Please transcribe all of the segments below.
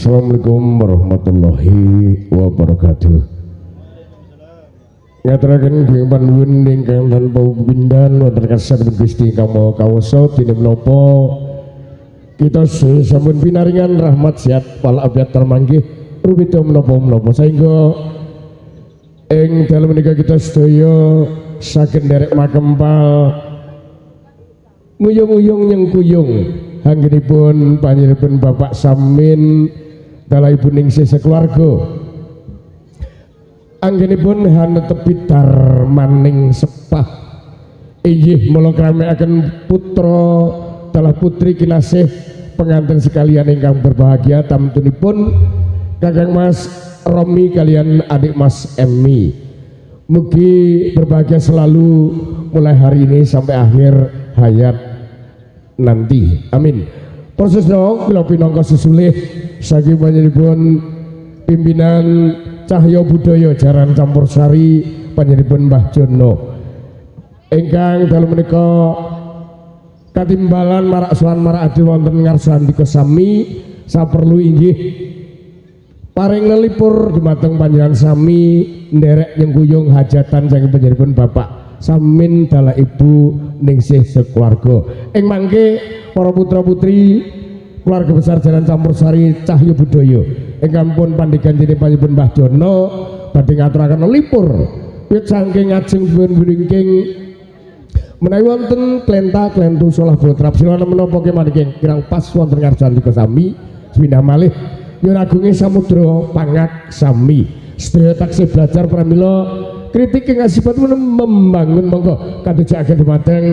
Assalamualaikum warahmatullahi wabarakatuh. Ngaturaken ing panuwun ingkang tanpa pindan wonten kasar Gusti Kamo kawasa dene menapa kita sampun pinaringan rahmat sehat walafiat termanggih ruwita menapa-menapa sehingga ing dalem menika kita sedaya saged nderek makempal nguyung-nguyung nyengkuyung anggenipun panjenenganipun Bapak Samin dalaipun ningsih sekeluarga anggenipun hanetepitar maning sepah inggih mula kramekaken putra dalah putri kinasih pengantin sekalian ingkang berbahagia tamtunipun Kakang Mas Romi kalian adik Mas Emmi Mugi berbahagia selalu mulai hari ini sampai akhir hayat nanti. Amin. Proses dong bila pinangka sesulih saking panjenenganipun pimpinan Cahya Budaya Jaran Campursari panjenenganipun Mbah Jono ingkang dalu menika katimbalan marak sowan marak adi wonten ngarsa andika sami saperlu inggih paring lelipur dumateng panjenengan sami nderek nyengkuyung hajatan saking panjenenganipun Bapak samin dalah ibu ningsih sekeluarga ing mangke para putra putri keluarga besar Jalan Campursari Cahya Budaya ingkang pun pandhiganjine panjenengan Mbah Jono badhe ngaturaken lelipur wit saking ngajeng buring-buringking menawi wonten klenta klentu salah botrap silana menapa kemawon kirang pas wonten ngarsantika sami pindah malih yen agunge samudra pangak sami sedaya taksih belajar pramila kritik ing asipat membangun monggo kadhejakaken dumateng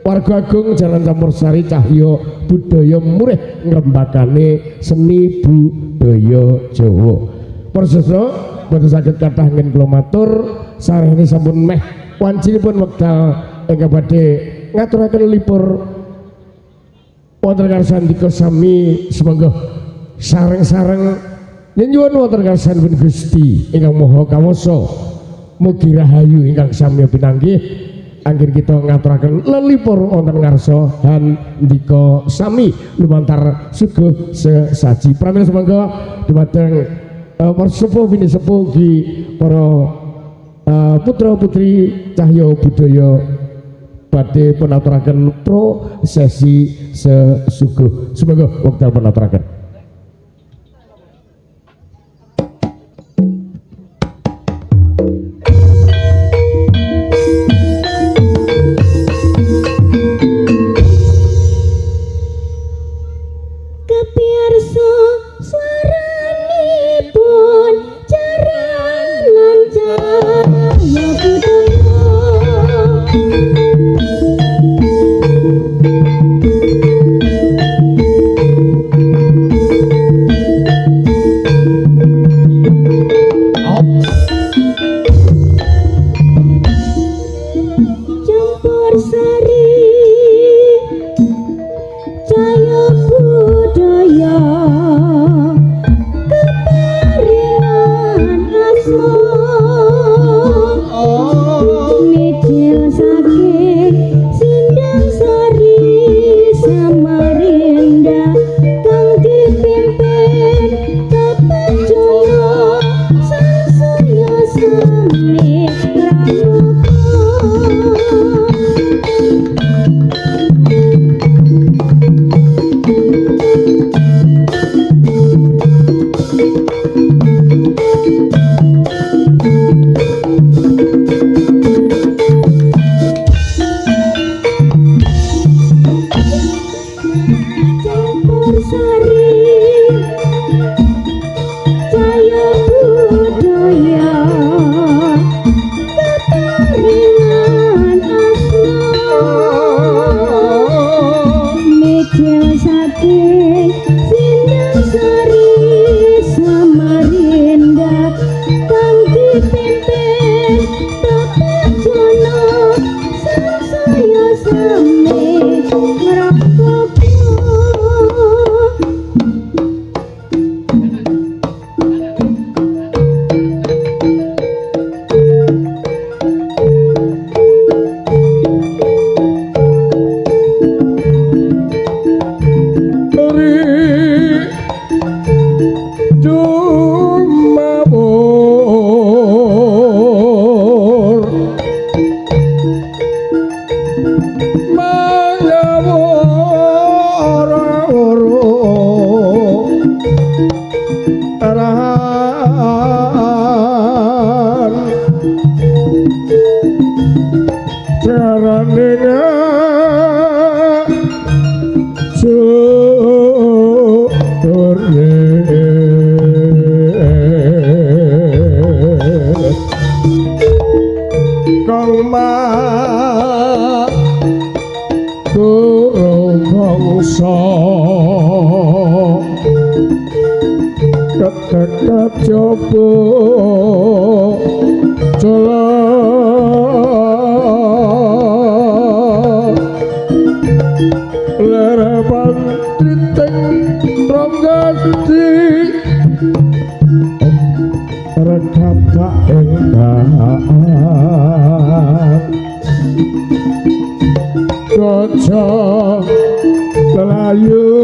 warga agung Jalan Campursari Cahya Budaya murih ngrembakane seni budaya Jawa. Persesa boten saged kathah ngen kula matur sarene sampun meh wancinipun wekdal ingkang badhe ngaturaken lipur wonten ngarsantika sami sumangga sareng-sareng nyuwun wonten ngarsanipun Gusti ingkang Maha Kawasa mugi rahayu ingkang sami pinanggih angger kita ngaturaken lelipur wonten ngarsa handika sami lumantar suguh sesaji pramila sumangga dumateng para sepuh bini sepuh ugi para putra putri Cahya Budaya badhe pun aturaken prosesi sesuguh sumangga wekdal pun aturaken. Ketek coba jalan raja lelayu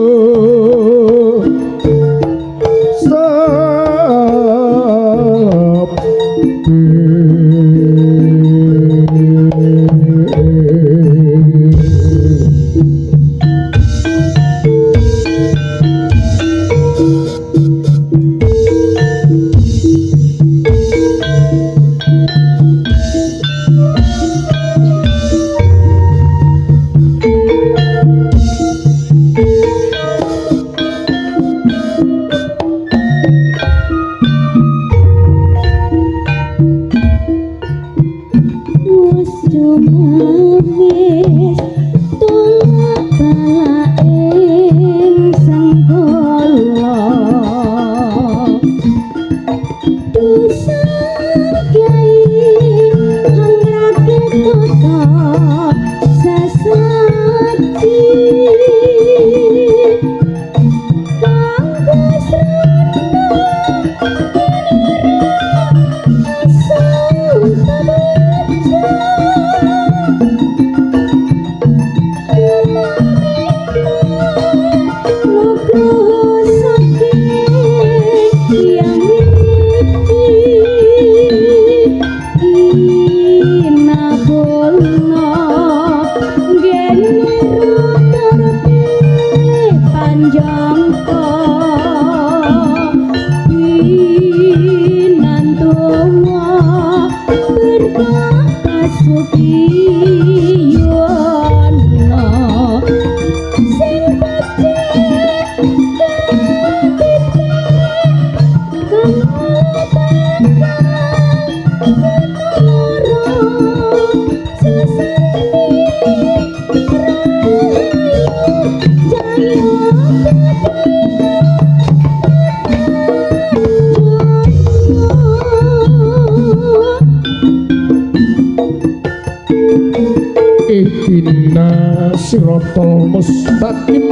siratal mustaqim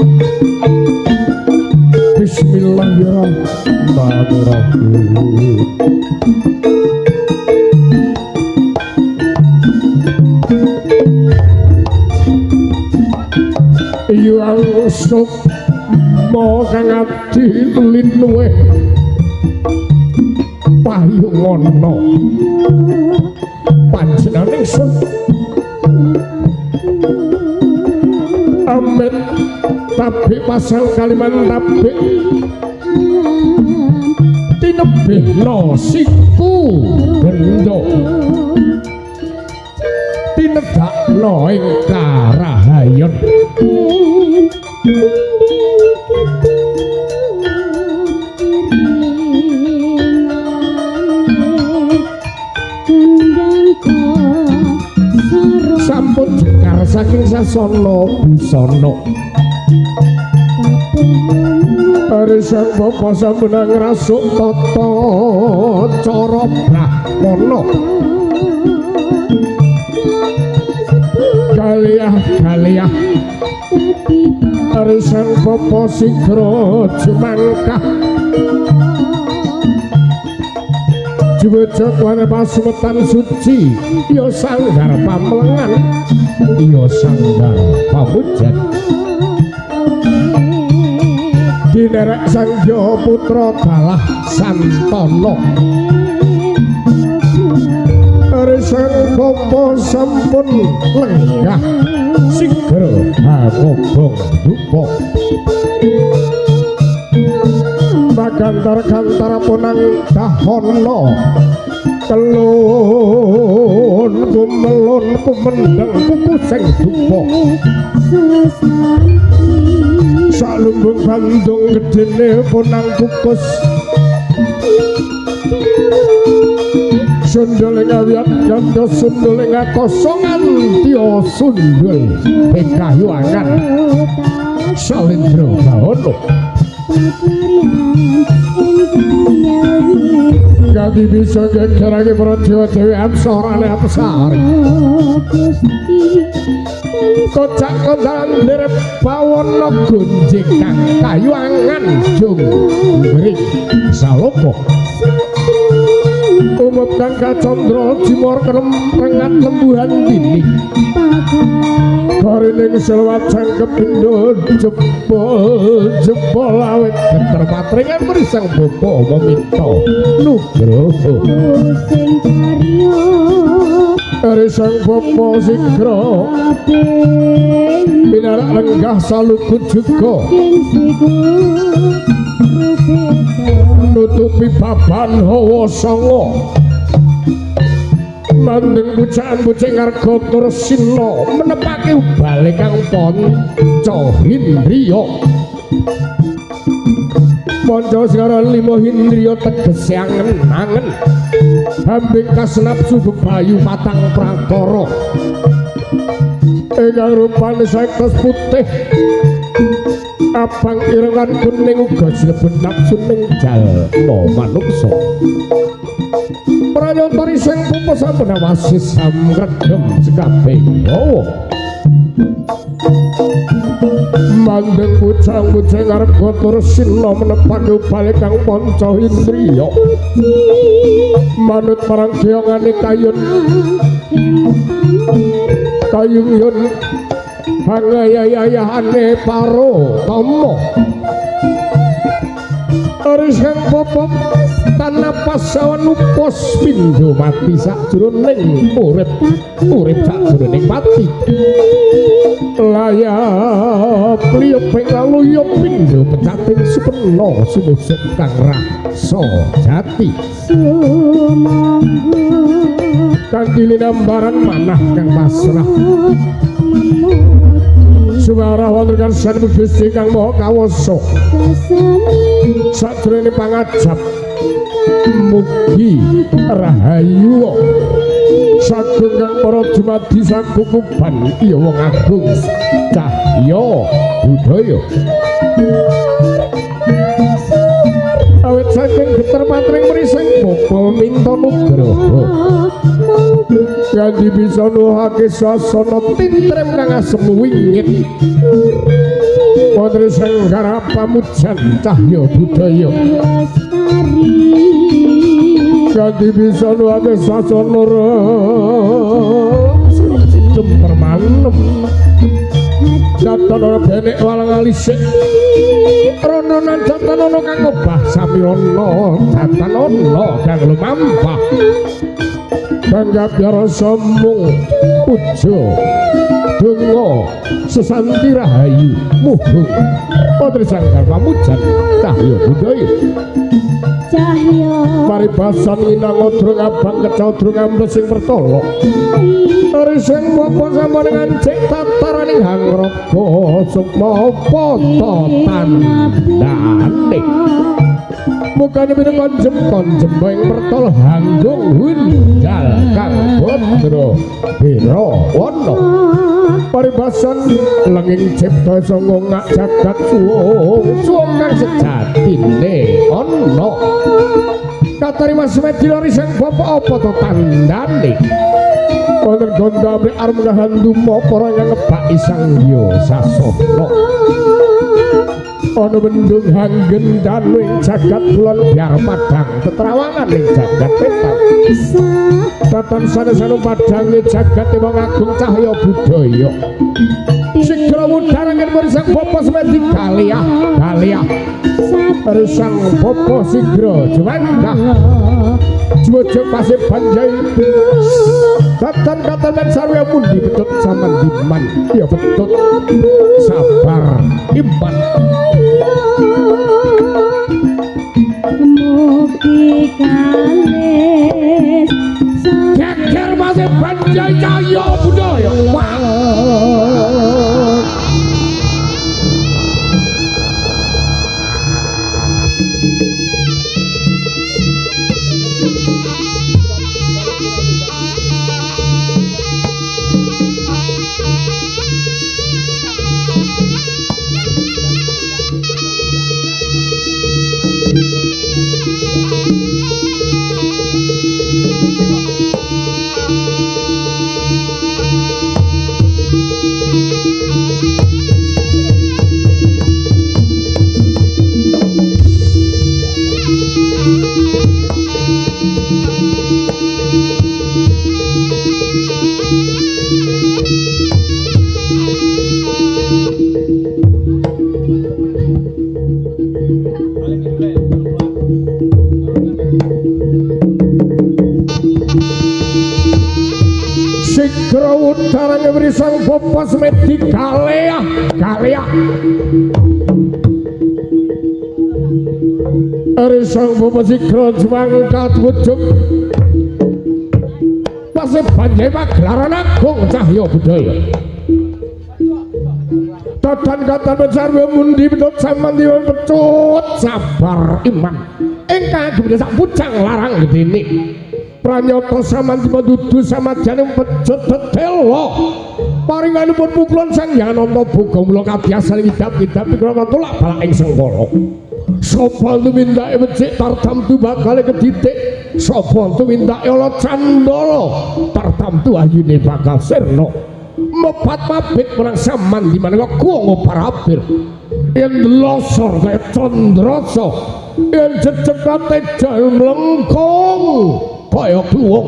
bismillahirrahmanirrahim yang sukma kang ati linwe payungono panjenengan ingsun amin tapi pasang kaliman tapi tinebihno siku bendo tinedakno ing karahayon sampun jekar saking sasana busana arisan bapa sampun ngrasuk tata cara brahmana kaliah arisan bapa sigra jumangkah Jujur wana pasumetan suci ya sanggar pamlengan ya sanggar pamujan dinerek Sangya Putra Dalah Santana arisan bapa sampun lenggah sigra ngobong dupa gantar-gantar punang dahono telun kumelun kumendeng kuku sing dupa salumbung bandung gedene punang kukus sundul ngawiat ganda sundul ngakosongan tiyo sundul pekayuangan salindro bahono Gadi bisa gegerake para dewa-dewi amsorane apsari kocak kondalan derep bawana gunjing kang kayu angan jung bering salopo umut kang kacandra jimor kerem rengat lembuhan dini Harining selawat cangkep indo jempol awet geter patringan merisang bopo meminta nugroho sing karya merisang bopo sigra binarak lenggah salukut juga nutupi baban hawa songo mandeng bucaan-bucing ngarga tursina menepake ubale kang panca hindriya panca siaran lima hindriya tegese angen-angen hambing kasnapsu bebayu patang prakara ingkang rupane sektos putih abang irengan kuning uga sinebut nafsu ning jalma manungsa pranyantari sing pupu sampun wasis samredem sekabeh mandeng pucang-pucang arep kotor sina menepake ubale kang panca indriya manut marang geongane kayun yun hangayayahane paro tomo aris kang popop tanapa sawan upos pindho mati sakjroning urip sakjroning pati layap liyep pengaluya pindho pecating supena sumusuk kang rasa jati kanthi linambaran manah kang pasrah suara wonten karsan Gusti kang maha kawasa sajroning pangajap mugi rahayu sagung kang para dumadi sakukuban iya wong agung cahya budaya awit saking geter patring mrising bapa minta nugraha kanthi bisa nuhake sasana tintrem kang asem wingit wonten sing garap pamujan cahya budaya kanthi bisa nuhake sasana sidem permanem Jatana benek walang alisik rononan jatana kang obah samirana jatana kang lumampah bangga biara sambung puja donga sesanti rahayu muhung wonten sanggar pamujan cahya budaya cahya paribasan inang odrong abang kecodrong ambles sing pertolo arising bapa sama dengan cek tataraning hangraka sukma poto tandane mukane konjem ing pertol hanggung hundal kang bodro biro wono paribasan lenging cipta sanga ngak jagat suwung kang sejatine ana katari mas medilori sing bapa apa to tandane wonten gondamri arep ngahanduma para yang ngebaki sangya sasana ana bendung hanggen danu ing jagat kulon biar padang tetrawangan ing jagat petak tatan sanesana padange jagat wong agung cahya budaya sigra mudharangen marisang bapa semedi kaliah marisang bapa sigra jumendah jujug pasif banjai tatan katanan sarwa pundi betut saman diman ya betut sabar iman mugi kalis geger pasif banjai cahya budaya Sigro utara ngewiri sang popos medi kalea Ari sang popos sigro jwangkat wujud Pase banjai pagelaran agung cahya budaya Tadan katan besar mundi pedot saman diwan pecut sabar iman Engkang gede sak pucang larang gedene Pranyata saman dimadudu sama janing pecut tetelo Paringanipun pukulan sang Yananta boga mula kabiasa ngidap-ngidap pikirana tulak balak ing sengkala Sapa tumindake becik tartamtu bakal keditik Sapa tumindake ala candala tartamtu ayune bakal sirna mepat mabit menang saman di mana kuwo ngoparapir yen losor kaya candrasa yen jejegate jarum lengkung kaya kluwung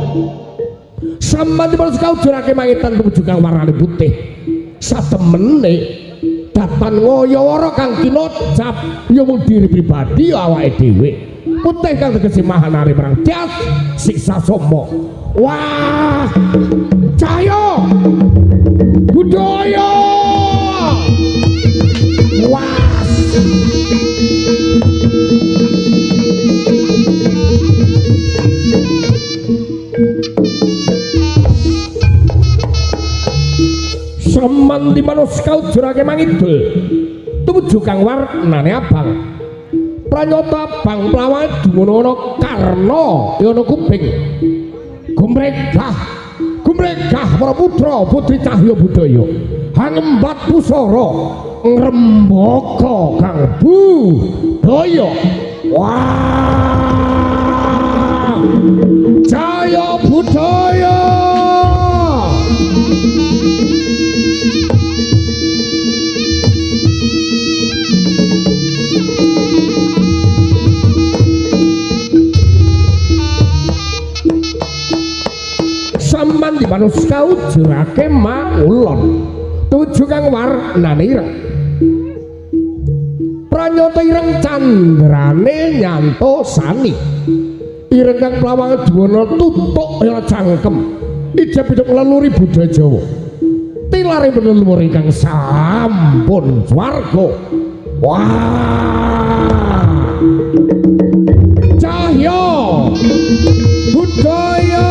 saman di mana kaujurake mangitan tumuju kang warnane putih satemene datan ngoyowara kang kinocap ya mung diri pribadi awake dhewe putih kang tegese mahanare marang tias siksa somo wah cahya budaya was seman di mana kaujurake mangidul tumuju kang warnane abang pranyata abang plawane dumono karna ya ana kuping gumregah para putra putri cahya budaya hangembat pusara ngrembaka kang budaya wah cahya budaya saman di manus kaujurake maulon tuju kang warnane ireng pranyata ireng candrane nyantosani ireng kang plawange duwana tutuk ya cangkem ijab-ijab ngleluri budaya Jawa tilare leluhur ingkang sampun swarga wah cahya budaya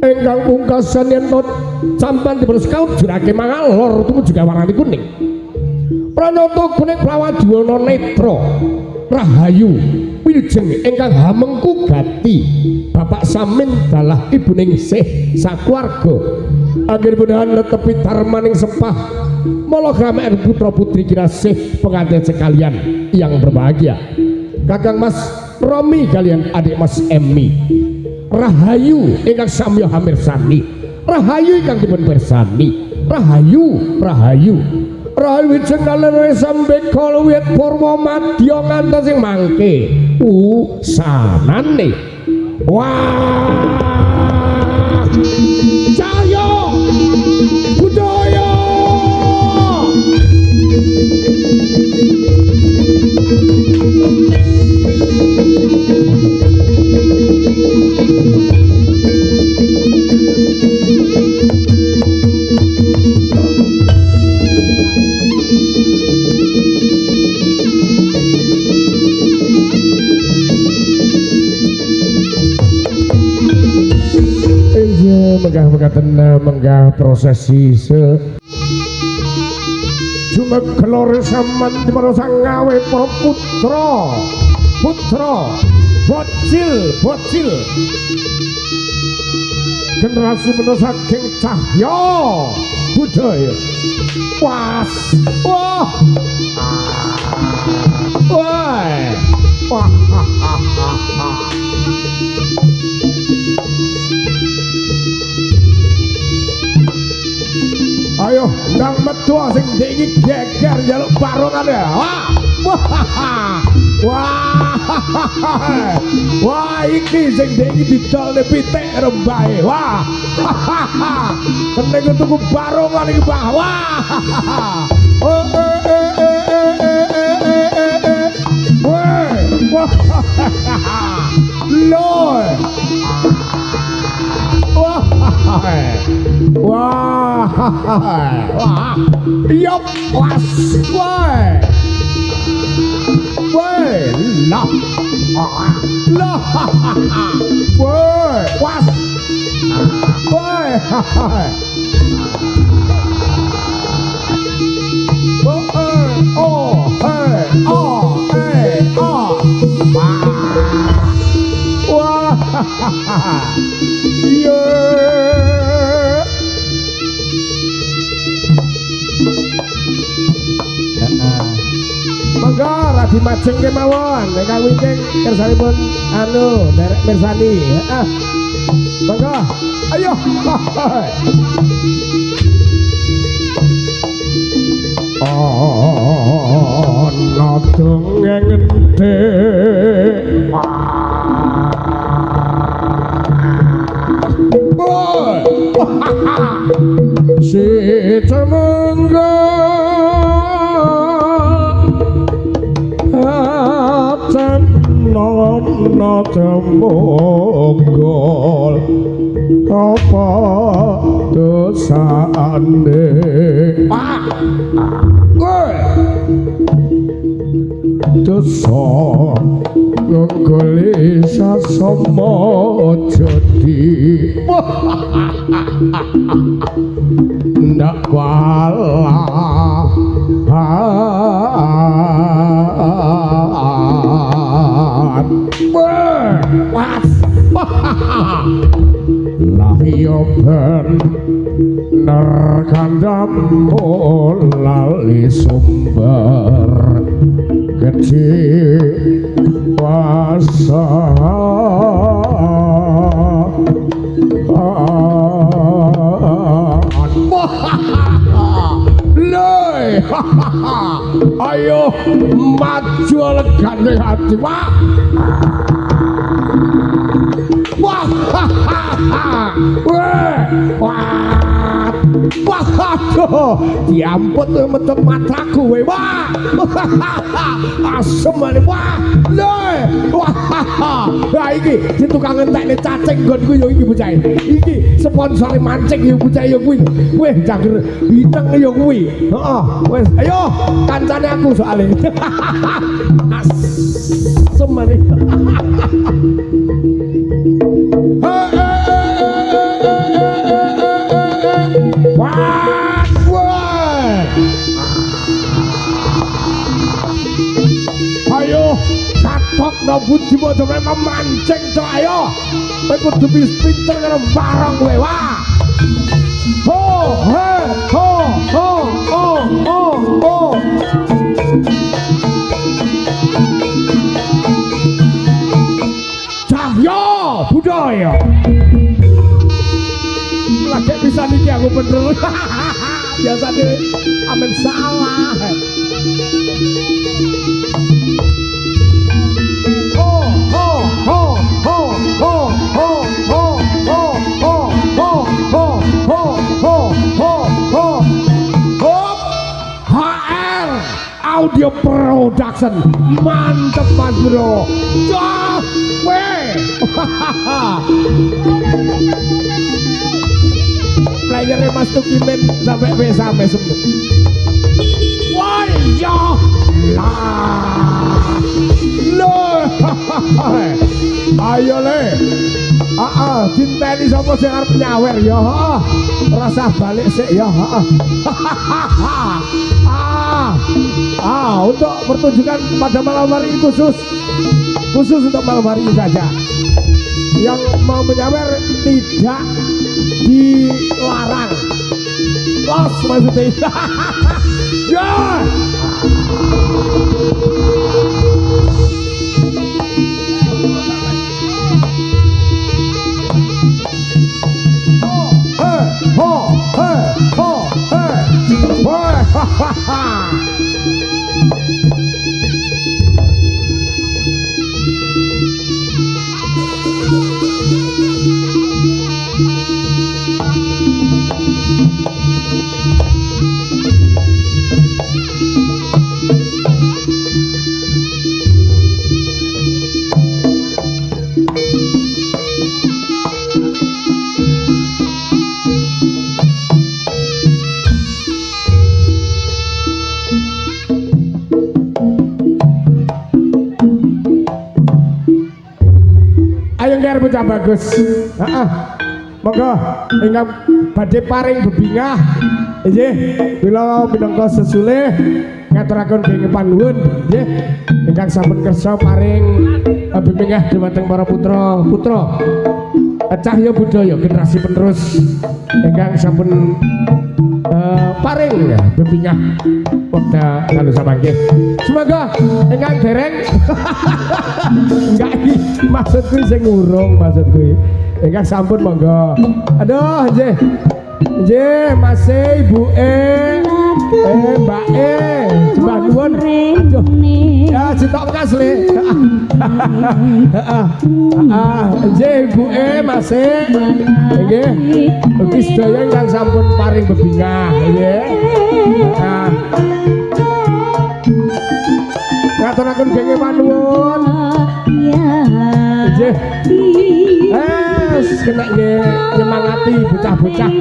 engkang pungkasan yen to sampean dipun kaujurake mangalor tumuju warnane kuning pranata kuning plawadwana netra rahayu wilujeng ingkang hamengku gati bapak samin dalah ibuning sih sakuarga anggenipun netepi darmaning sepah mala gramekan putra putri kirasih pengantin sekalian yang berbahagia Kakang Mas Romi kalian adik Mas Emmi rahayu ingkang samya hamirsani rahayu ingkang dipun pirsani rahayu wijeng kalih sampe kala wit purwa madya ngantos sing mangke usanane wah cahya budaya menggah prosesi jumeglor saman di mana sang ngawe para putra bocil generasi menawa saking cahya budaya was wah ayo ndang metu sing iki geger njaluk barongane. Wah. Wah iki sing dek iki didolne pitik rembahe. Wah. Keneng tuku barongan iki Mbah. Wah. Wah. Lord. Wah. Wah. Yop. Was. Wah. Woi, lah, lah, woi, was, woi, wah, yeah. Monggo radi majeng kemawon ingkang wingking kersanipun anu derek mirsani. Heeh. Monggo. Ayo. Ana dongeng ente. Boy. Si temenggo nono temogol apa dosane dosa nggolek sasama jadi ndak kalah was lah yo bener kandang lali sumber kecil wasa loi ayo maju legane hati wah wah wah diampun metu mataku we wah asem ale wah lho wah iki di tukang entekne cacing nggonku yo iki bocah iki sponsore mancing yo bocah yo kuwi weh jangger hiteng yo kuwi heeh wis ayo kancane aku soalé asem ale ayo katok no budi mojo memang mancing cok ayo kudu bis pinter karo barang kowe wah ho he ho ho ho ho ho cahya budaya lagi bisa niki aku bener biasa deh amin salah HR Audio Production mantep mas bro weh playernya mas Tukimen sampai sampai sembuh wah ya lah loh ayo le cinteni sapa sing arep nyawer ya rasa balik sik ya untuk pertunjukan pada malam hari ini khusus untuk malam hari ini saja yang mau menyawer tidak dilarang los maksudnya ya bocah bagus. Heeh. Monggo ingkang badhe paring bebingah. Nggih, kula minangka sesulih ngaturaken kenging panuwun nggih. Ingkang sampun kersa paring bebingah dhumateng para putra cahya budaya generasi penerus ingkang sampun paring bebingah wekdal kalau samangke. Semoga ingkang dereng enggak iki maksudku sing urung maksudku. Ingkang sampun monggo. Aduh nggih. Nggih, Mas Ibuke, Mbake, sembah nuwun. Aduh. Ya citok bekas le. Heeh. Nggih Ibuke, Mas. Nggih. Ugi sedaya ingkang sampun paring bebingah nggih. Ngaturaken kenging panuwun. Nggih. Kena nggih nyemangati bocah-bocah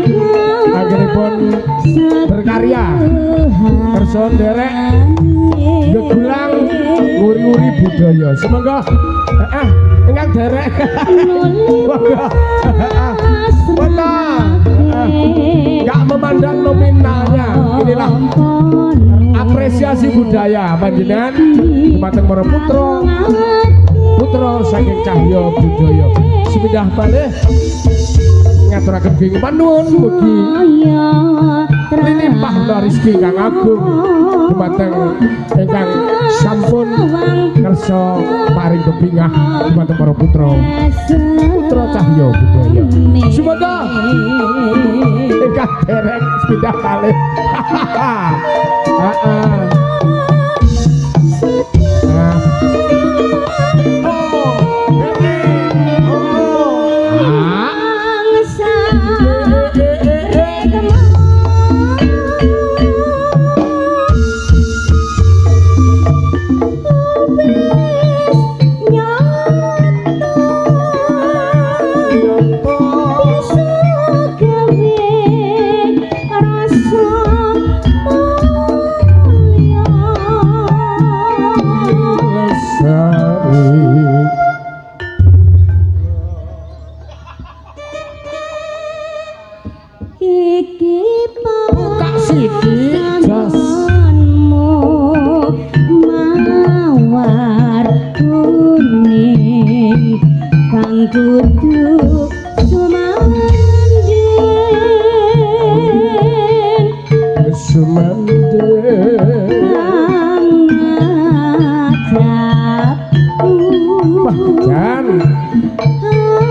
anggenipun berkarya kersa nderek gegulang nguri-uri budaya. Semoga ingkang derek monggo enggak memandang nominalnya. Inilah apresiasi budaya panjenengan dumateng para putra saking cahya budaya. Sepidah malih ngaturaken kenging panuwun mugi limpah rezeki kang agung dumateng ingkang sampun kersa paring bebingah dumateng para putra cahya budaya. Semoga ingkang derek sepidah malih.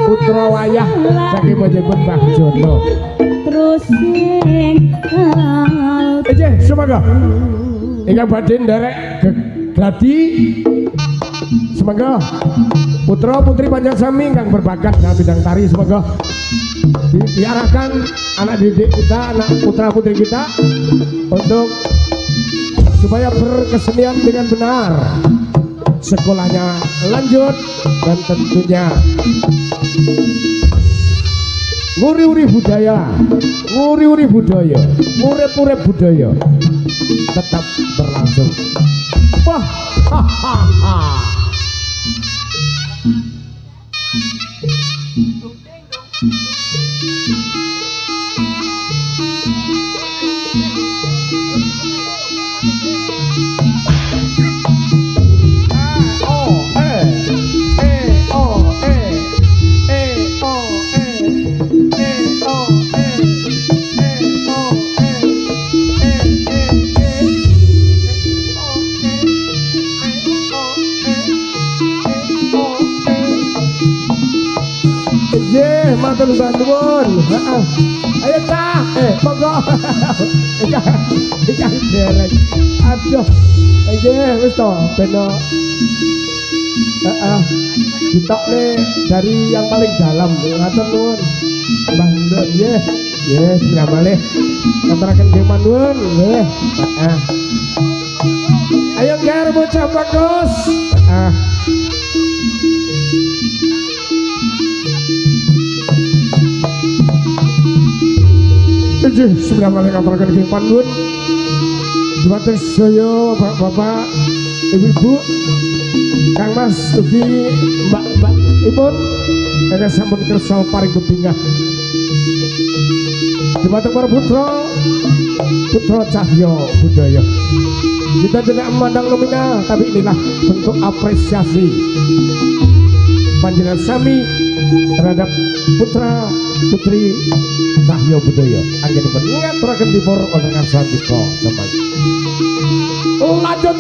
Putra wayah saking panjenengan Mbah Jono. Terus semoga ingkang badhe nderek gladi semoga putra putri panjang sami ingkang berbakat dalam bidang tari semoga diarahkan anak didik kita, anak putra putri kita untuk supaya berkesenian dengan benar, sekolahnya lanjut dan tentunya nguri-uri budaya, nguri-uri budaya, urip-urip budaya tetap berlangsung. Wah, hahaha. Matur nuwun. Ayo ta, monggo. Iki derek. Aduh. Nggih, wis to, ben ditokne dari yang paling dalam. Matur nuwun. Mbah Nduk nggih. Nggih, selamat malih. Ngaturaken nggih manuwun nggih. Ayo nggih bocah bagus. Sudah mulai ngaturaken nggih panuwun dumateng sedaya bapak-bapak, ibu-ibu, Kang Mas ugi mbak-mbak ipun Ada sampun kersa paring bebingah Dumateng para putra Cahya Budaya. Kita tidak memandang nominal, tapi inilah bentuk apresiasi panjenengan sami terhadap putra putri Cahya Budaya. Anggenipun ngaturaken dipun wonten karsa tika sampeyan. Lanjut